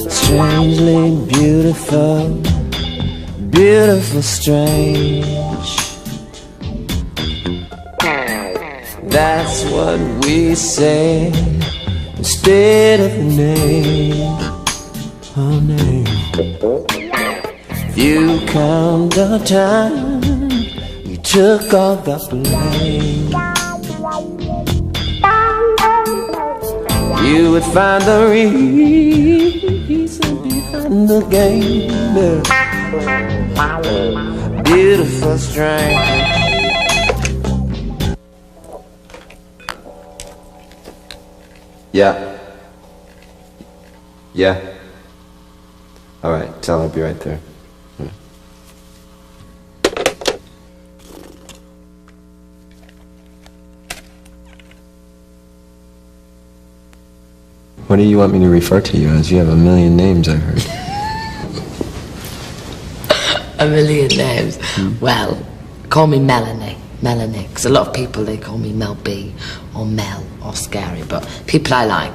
Strangely beautiful, beautiful, strange. That's what we say instead of the name, our name. If you count the time you took all the blame, you would find the reason behind the game. Beautiful, strange. Yeah. Yeah. All right, tell her I'll be right there. Yeah. What do you want me to refer to you as? You have a million names, I heard. A million names? Well, call me Melanie. Melanie, because a lot of people, they call me Mel B or Mel or Scary, but people I like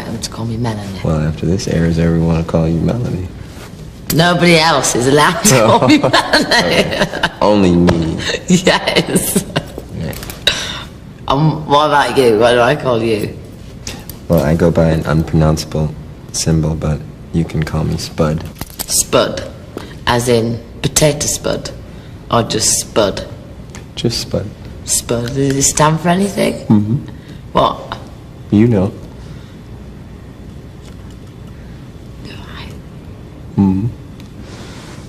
them to call me Melanie. Well, after this airs, everyone will call you Melanie. Nobody else is allowed to call me Melanie. Only me. Yes. Right. What about you? What do I call you? Well, I go by an unpronounceable symbol, but you can call me Spud. Spud, as in potato spud, or just Spud? Just Spud. Spud, does it stand for anything? Mm-hmm. What? You know. Do I? Mm-hmm.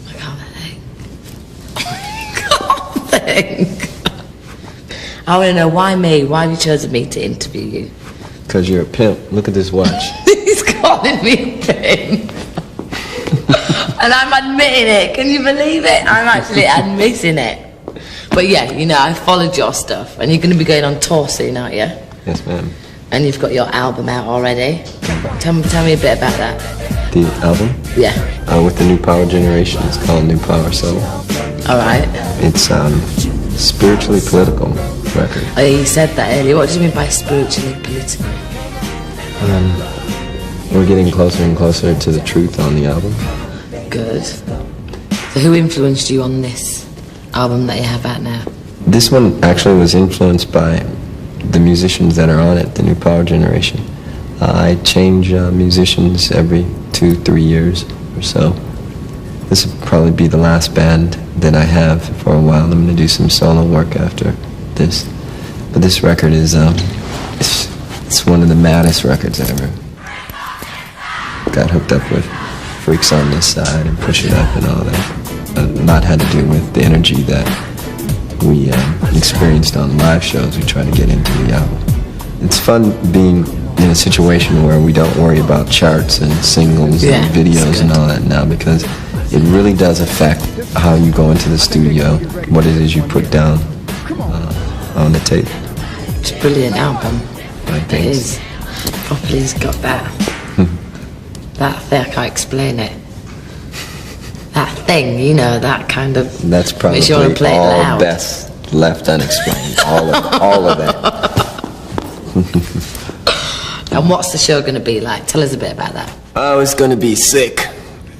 I can't think. I want to know, why me? Why have you chosen me to interview you? Because you're a pimp. Look at this watch. He's calling me a pimp. And I'm admitting it. Can you believe it? I'm actually admitting it. But yeah, you know, I followed your stuff. And you're going to be going on tour soon, aren't you? Yes, ma'am. And you've got your album out already. Tell me a bit about that. The album? Yeah. With the New Power Generation. It's called New Power Soul. Alright. It's spiritually political record. Oh, you said that earlier. What do you mean by spiritually political? We're getting closer and closer to the truth on the album. Good. So who influenced you on this album that you have out now? This one actually was influenced by the musicians that are on it, the New Power Generation. I change musicians every 2-3 years or so. This will probably be the last band that I have for a while. I'm going to do some solo work after this. But this record is, it's one of the maddest records I ever got hooked up with. Freaks on this side and Push It Up and all that. A lot had to do with the energy that we experienced on live shows. We try to get into the album. It's fun being in a situation where we don't worry about charts and singles and videos and all that now, because it really does affect how you go into the studio, what it is you put down on the tape. It's a brilliant album. It is. Properly, it's got that. That thing, I can't explain it. That thing, you know, that kind of. That's probably makes you want to play all it loud. best left unexplained. all of that. And what's the show going to be like? Tell us a bit about that. Oh, it's going to be sick.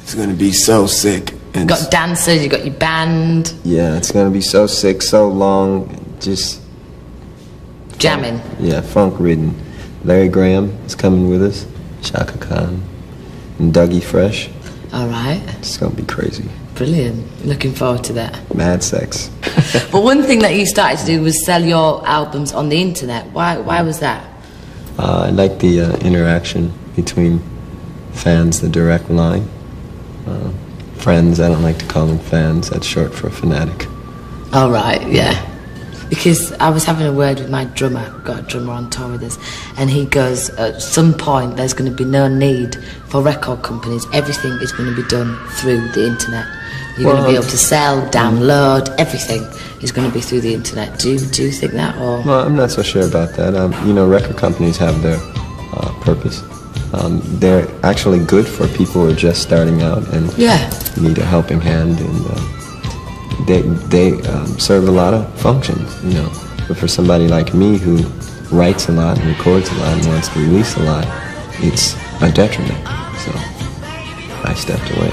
It's going to be so sick. You've got dancers, you've got your band. Yeah, it's going to be so sick, so long, just... Jamming. Yeah, funk ridden. Larry Graham is coming with us, Shaka Khan, and Dougie Fresh. All right. It's going to be crazy. Brilliant. Looking forward to that. Mad sex. But one thing that you started to do was sell your albums on the internet. Why was that? I like the interaction between fans, the direct line. Friends, I don't like to call them fans. That's short for fanatic. All right, yeah. Because I was having a word with my drummer, got a drummer on tour with us, and he goes, at some point there's going to be no need for record companies. Everything is going to be done through the internet. You're going to be able to sell, download, everything is going to be through the internet. Do you think that? Or? Well, I'm not so sure about that. Record companies have their purpose. They're actually good for people who are just starting out and need a helping hand, and they serve a lot of functions, But for somebody like me who writes a lot and records a lot and wants to release a lot, it's a detriment. So I stepped away.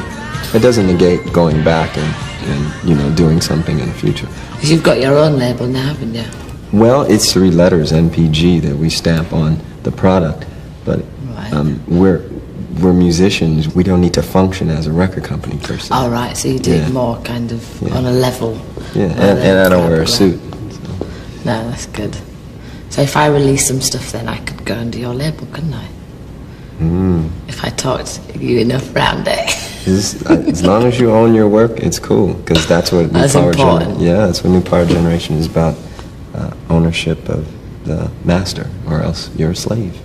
It doesn't negate going back and doing something in the future. Because you've got your own label now, haven't you? Well, it's 3 letters, NPG, that we stamp on the product. But we're musicians. We don't need to function as a record company per se. All right, so you do it more kind of on a level. Yeah, and I don't wear a suit. So. No, that's good. So if I release some stuff, then I could go under your label, couldn't I? If I talked you enough around it. As long as you own your work, it's cool, because that's what New Power Generation. Yeah, that's what New Power Generation is about. Ownership of the master, or else you're a slave.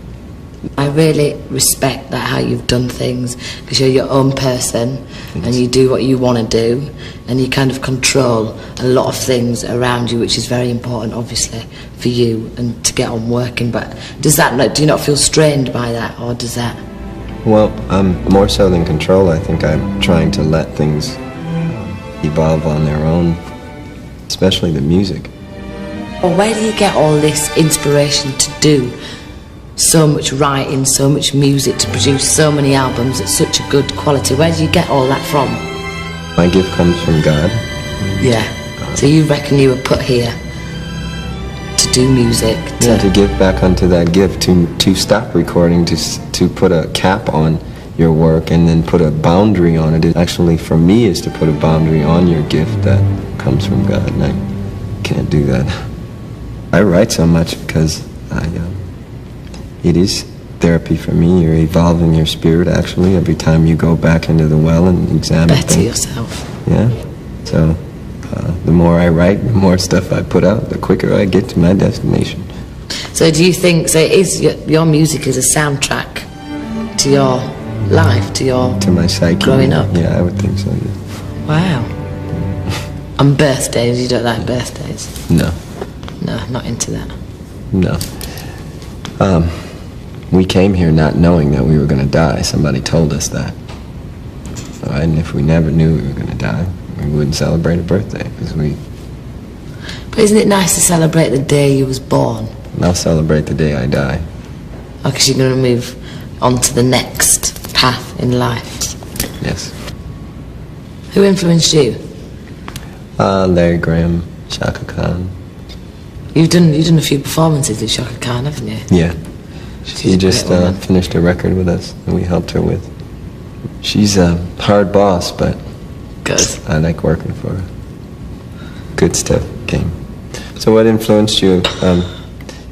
I really respect that, how you've done things, because you're your own person and you do what you want to do, and you kind of control a lot of things around you, which is very important, obviously, for you and to get on working. But do you not feel strained by that, or does that? Well, more so than control, I think I'm trying to let things evolve on their own, especially the music. Well, where do you get all this inspiration to do so much writing, so much music, to produce so many albums at such a good quality? Where do you get all that from? My gift comes from God. Yeah. So you reckon you were put here to do music? To give back unto that gift, to stop recording, to put a cap on your work and then put a boundary on it. It actually, for me, is to put a boundary on your gift that comes from God, and I can't do that. I write so much because it is therapy for me. You're evolving your spirit, actually, every time you go back into the well and examine Better things. yourself. Yeah. So the more I write, the more stuff I put out, the quicker I get to my destination. So do you think, so it is, your music is a soundtrack to your life, to my psyche growing up? Yeah, I would think so, yeah. Wow. On birthdays, you don't like birthdays? No. No, not into that. No. We came here not knowing that we were going to die. Somebody told us that. All right, and if we never knew we were going to die, we wouldn't celebrate a birthday, because But isn't it nice to celebrate the day you was born? I'll celebrate the day I die. Oh, because you're going to move on to the next path in life. Yes. Who influenced you? Larry Graham, Shaka Khan. You've done a few performances with Shaka Khan, haven't you? Yeah. She just finished a record with us that we helped her with. She's a hard boss, but good. I like working for her. Good stuff came. So what influenced you?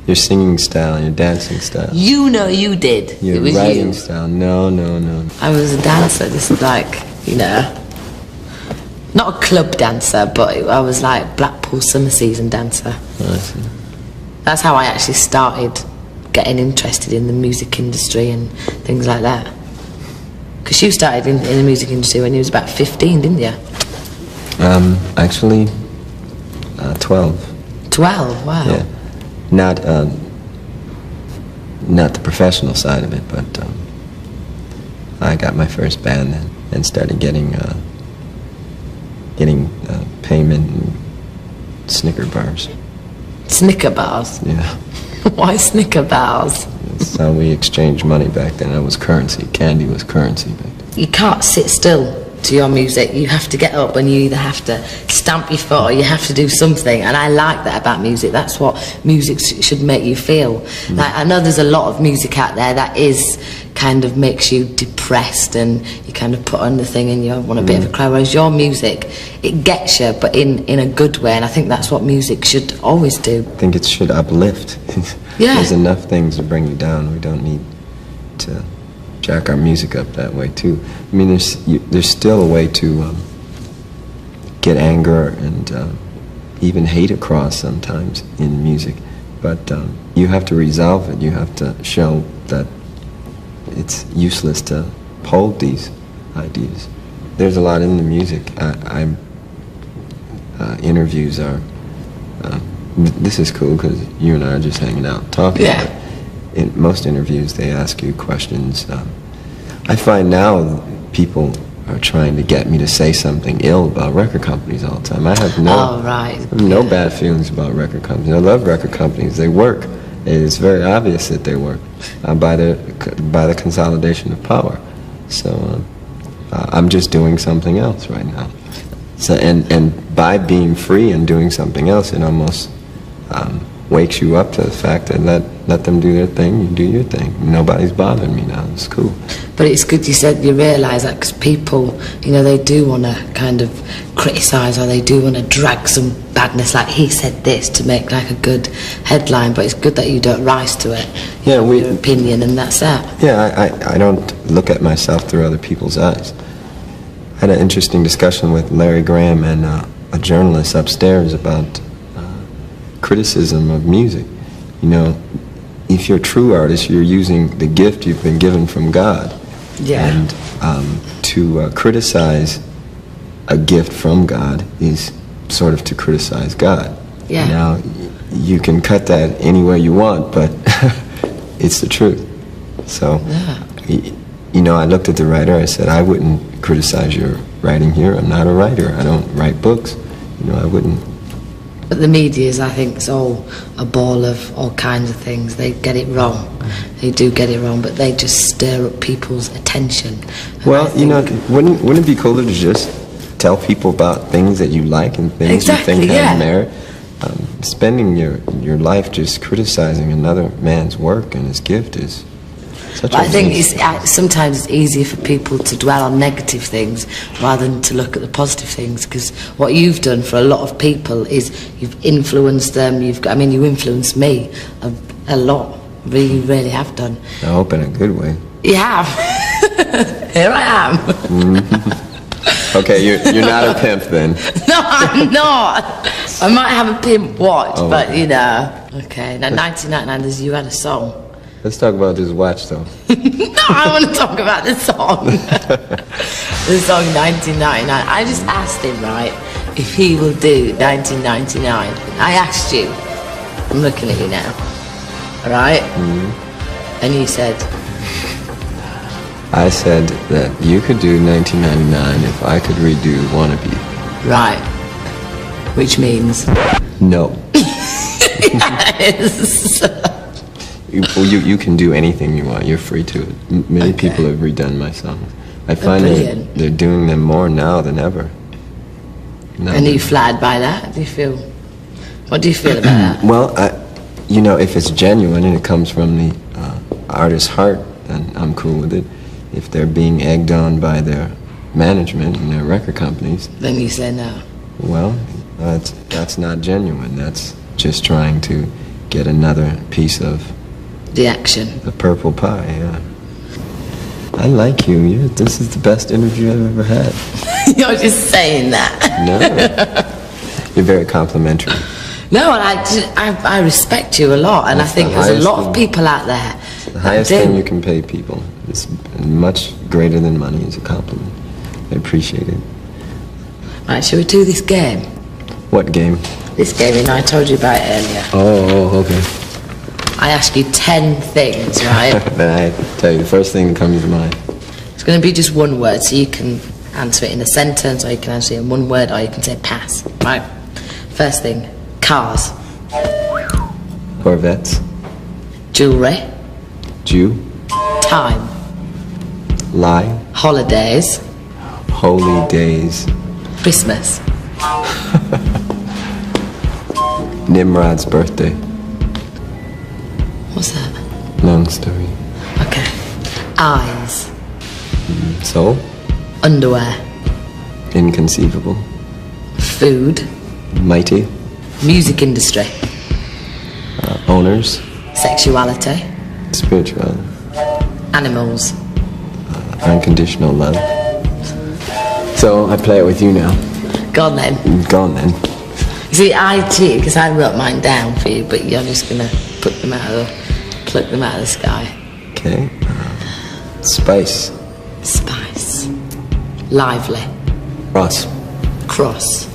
Your singing style, your dancing style. You know you did. Your it was writing you. style. No. I was a dancer, just like, not a club dancer, but I was like Blackpool summer season dancer. I see. That's how I actually started getting interested in the music industry and things like that. Because you started in the music industry when you was about 15, didn't you? Actually, 12. 12, wow. Yeah. Not the professional side of it, but I got my first band then and started getting payment and Snicker bars. Snicker bars? Yeah. Why Snicker bars? That's how we exchanged money back then. That was currency. Candy was currency back then. You can't sit still to your music. You have to get up, and you either have to stamp your foot or you have to do something. And I like that about music. That's what music should make you feel. Like, I know there's a lot of music out there that is kind of makes you depressed, and you kind of put on the thing and you want a bit of a cry. Whereas your music, it gets you, but in a good way. And I think that's what music should always do. I think it should uplift. Yeah. There's enough things to bring you down. We don't need to jack our music up that way too. I mean, there's still a way to get anger and even hate across sometimes in music. But you have to resolve it. You have to show that it's useless to hold these ideas. There's a lot in the music. Interviews are, this is cool because you and I are just hanging out talking. Yeah. In most interviews, they ask you questions. I find now people are trying to get me to say something ill about record companies all the time. I have no bad feelings about record companies. I love record companies. They work. It's very obvious that they work by the consolidation of power. So I'm just doing something else right now. So and by being free and doing something else, it almost wakes you up to the fact that let them do their thing, you do your thing. Nobody's bothering me now. It's cool. But it's good you said you realise that, because people, they do want to kind of criticise, or they do want to drag some badness, like he said this, to make like a good headline. But it's good that you don't rise to it. Yeah, your opinion, and that's that. Yeah, I don't look at myself through other people's eyes. I had an interesting discussion with Larry Graham and a journalist upstairs about criticism of music. If you're a true artist, you're using the gift you've been given from God. Yeah. And to criticize a gift from God is sort of to criticize God. Yeah. Now, you can cut that any way you want, but it's the truth. So, I looked at the writer, I said, I wouldn't criticize your writing here. I'm not a writer. I don't write books. I wouldn't. But the media is, I think, it's all a ball of all kinds of things. They get it wrong. They do get it wrong, but they just stir up people's attention. And well, wouldn't it be cooler to just tell people about things that you like and things you think have merit? Spending your life just criticizing another man's work and his gift is such I think sometimes it's easier for people to dwell on negative things rather than to look at the positive things, because what you've done for a lot of people is you've influeenced them. You influenced me a lot. You really have done. I hope in a good way. You have. Here I am. Okay, you're not a pimp then. No, I'm not. I might have a pimp watch, but Okay, now 1999, you had a song. Let's talk about this watch, though. No, I want to talk about the song. The song 1999. I just asked him, right, if he will do 1999. I asked you. I'm looking at you now. All right? Mm-hmm. And you said? I said that you could do 1999 if I could redo Wannabe. Right. Which means? No. Yes. You can do anything you want. You're free to it. Many people have redone my songs. I find that they're doing them more now than ever. And are you flattered by that? What do you feel about that? Well, if it's genuine and it comes from the artist's heart, then I'm cool with it. If they're being egged on by their management and their record companies, then you say no. Well, that's not genuine. That's just trying to get another piece of the action. The purple pie, yeah. I like you. This is the best interview I've ever had. You're just saying that. No. You're very complimentary. No, and I respect you a lot, and I think there's a lot of people out there. The highest thing you can pay people. It's much greater than money. It's a compliment. I appreciate it. Right, shall we do this game? What game? This game, I told you about it earlier. Oh, okay. I ask you 10 things, right? Then I tell you the first thing that comes to mind. It's going to be just one word, so you can answer it in a sentence, or you can answer it in one word, or you can say pass, right? First thing, cars. Corvettes. Jewellery. Jew. Time. Lie. Holidays. Holy days. Christmas. Nimrod's birthday. What's that? Long story. Okay. Eyes. Soul. Underwear. Inconceivable. Food. Mighty. Music industry. Owners. Sexuality. Spirituality. Animals. Unconditional love. So I play it with you now. Go on then. Go on then. See, I cheated because I wrote mine down for you, but you're just gonna pluck them out of the sky. Okay. Spice. Spice. Lively. Cross.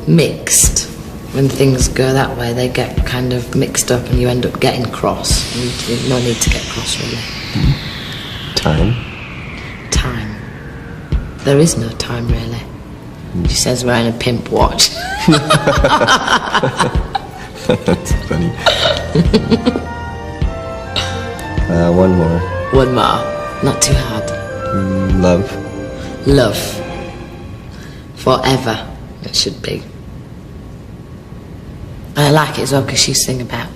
Mixed. When things go that way, they get kind of mixed up and you end up getting cross. And no need to get cross, really. Time. There is no time, really. She says wearing a pimp watch. That's funny. One more. One more. Not too hard. Love. Forever, it should be. And I like it as well because she sing about,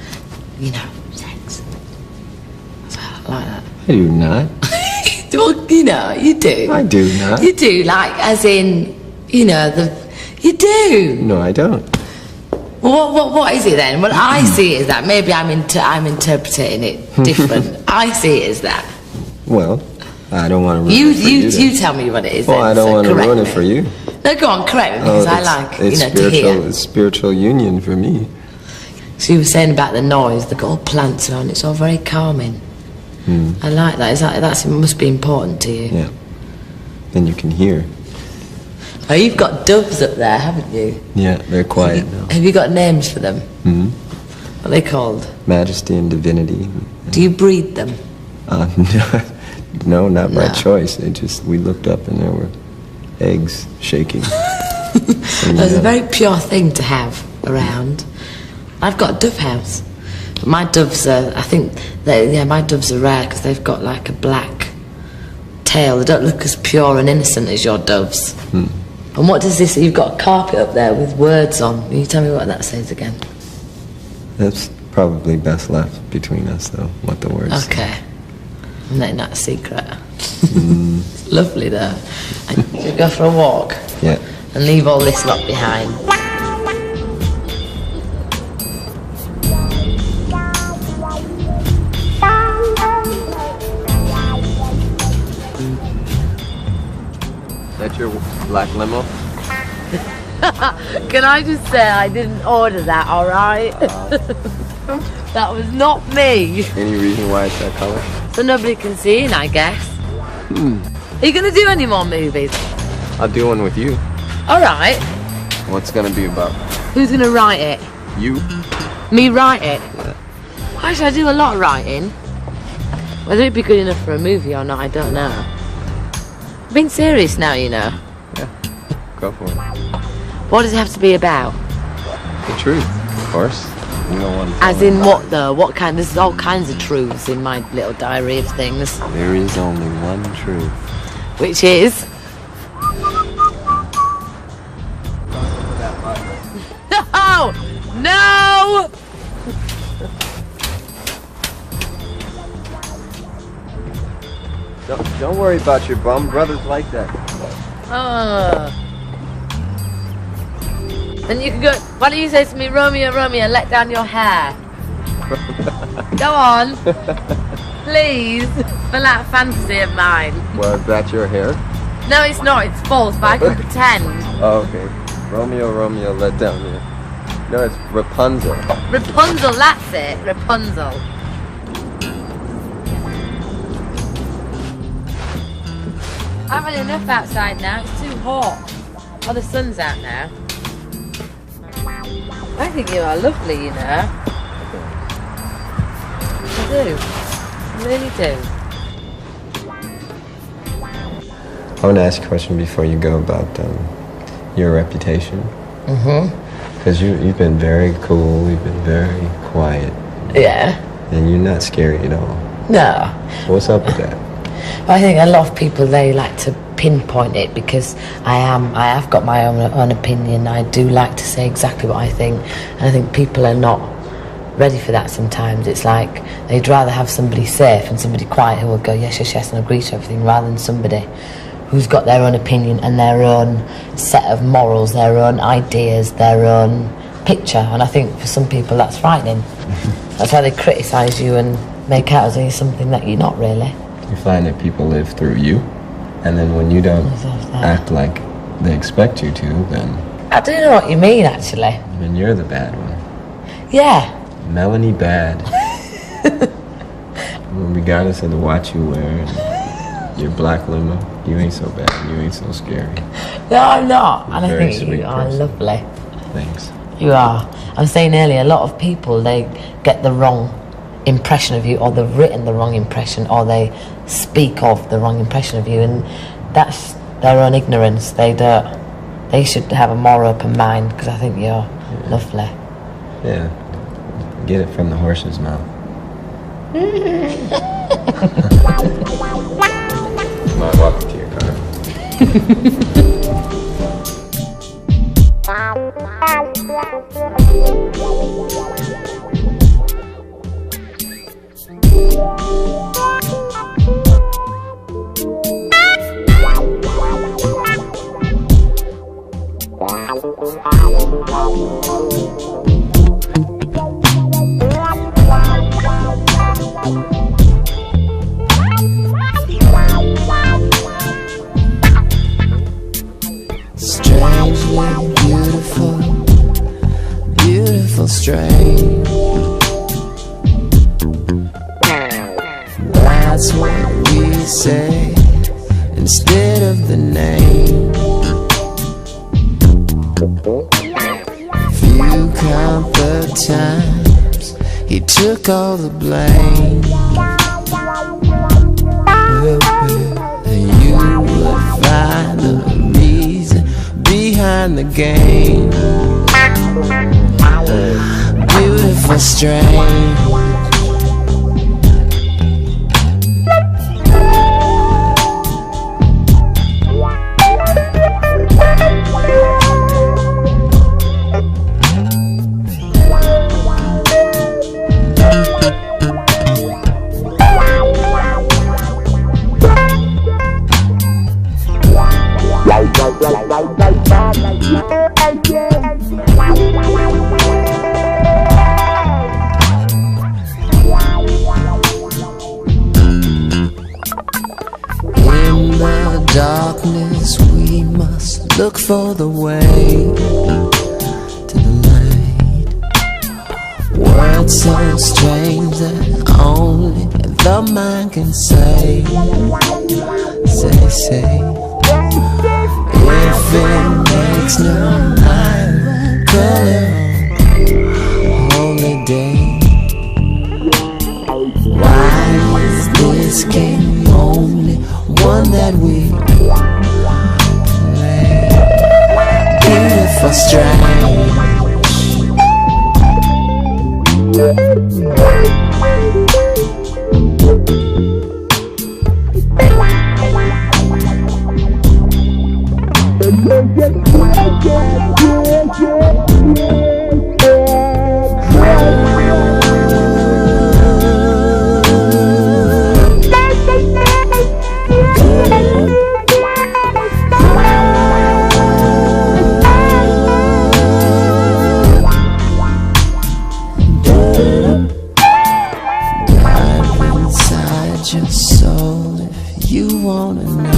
sex. So I like that. I do not. Well, you do. I do not. You do, like, as in, you do. No, I don't. Well, what is it then? Well, I see it as that. Maybe I'm interpreting it different. I see it as that. Well, I don't want to ruin it for you. You tell me what it is. Well, then, I don't want to ruin me. it for you. No, go on, correct me because I like, it's to spiritual, hear. It's spiritual union for me. So you were saying about the noise, the all plants on, it's all very calming. I like that. That must be important to you. Yeah. Then you can hear. Oh, you've got doves up there, haven't you? Yeah, they're quiet now. Have you got names for them? Mm-hmm. What are they called? Majesty and Divinity. Do you breed them? No, not by No. choice. We looked up and there were eggs shaking. It's a very pure thing to have around. I've got a dove house. But my doves are, my doves are rare because they've got like a black tail. They don't look as pure and innocent as your doves. And what does this, you've got a carpet up there with words on. Can you tell me what that says again? That's probably best left between us, though, what the words say. Okay. I'm letting that a secret. It's lovely though. And you go for a walk Yeah. and leave all this lot behind. That's your black limo? Can I just say I didn't order that, alright? That was not me. Any reason why it's that color? So nobody can see in, I guess. Are you going to do any more movies? I'll do one with you. Alright. What's gonna be about? Who's going to write it? You? Me write it? Yeah. Actually, I do a lot of writing. Whether it'd be good enough for a movie or not, I don't know. I'm being serious now, Yeah. Go for it. What does it have to be about? The truth, of course. You don't want to As in what though? What kind? There's all kinds of truths in my little diary of things. There is only one truth. Which is? No! No! Don't worry about your bum. Brothers like that. Then you can go. Why don't you say to me, Romeo, Romeo, let down your hair? Go on. Please. For that fantasy of mine. Well, is that your hair? No, it's not. It's false, but I can pretend. Oh, okay. Romeo, Romeo, let down your... No, it's Rapunzel. Rapunzel, that's it. Rapunzel. I've had enough outside now. It's too hot. Oh, the sun's out now. I think you are lovely, you know. I do. I really do. I want to ask a question before you go about your reputation. Because you've been very cool, you've been very quiet, Yeah. and you're not scary at all. No. What's up with that? I think a lot of people, they like to pinpoint it because I have got my own opinion. I do like to say exactly what I think. And I think people are not ready for that sometimes. It's like they'd rather have somebody safe and somebody quiet who will go yes, yes, yes and agree to everything rather than somebody who's got their own opinion and their own set of morals, their own ideas, their own picture. And I think for some people that's frightening. That's why they criticise you and make out as though you're something that you're not really. You find that people live through you, and then when you don't act like they expect you to, then I don't know what you mean, actually. And you're the bad one. Yeah. Melanie Bad. Regardless of the watch you wear and your black limo, you ain't so bad. You ain't so scary. No, I'm not. And I Very think sweet you are person. lovely. Thanks. You are. I was saying earlier, a lot of people, they get the wrong impression of you, or they've written the wrong impression, or they speak of the wrong impression of you, and that's their own ignorance. They should have a more open mind, because I think you're lovely. Yeah. Get it from the horse's mouth. Might walk to your car. Strangely beautiful, beautiful, strange. That's what we say instead of the name. If you count the times he took all the blame, you would find the reason behind the game. Beautiful, strange. In the darkness we must look for the way to the light. Words so strange that only the mind can say. Say if it makes no color holy day, why is this game only one that we play? Beautiful, strange. Your soul, if you wanna know,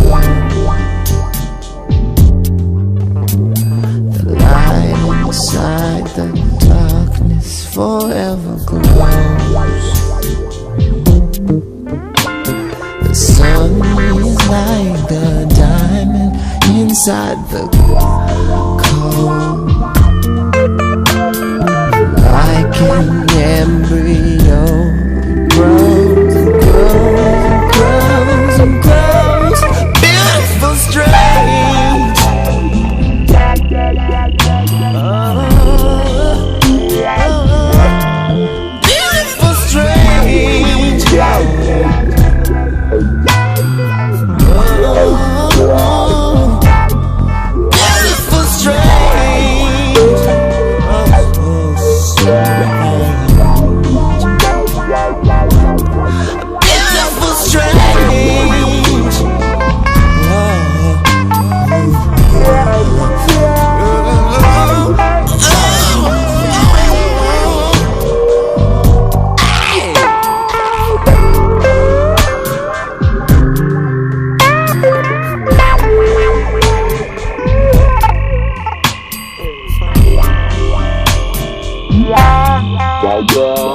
the light inside the darkness forever glows. The sun is like the diamond inside the cold, like an embryo grows and grows and grows. Beautiful, strange. Beautiful, strange. Beautiful, strange. yeah.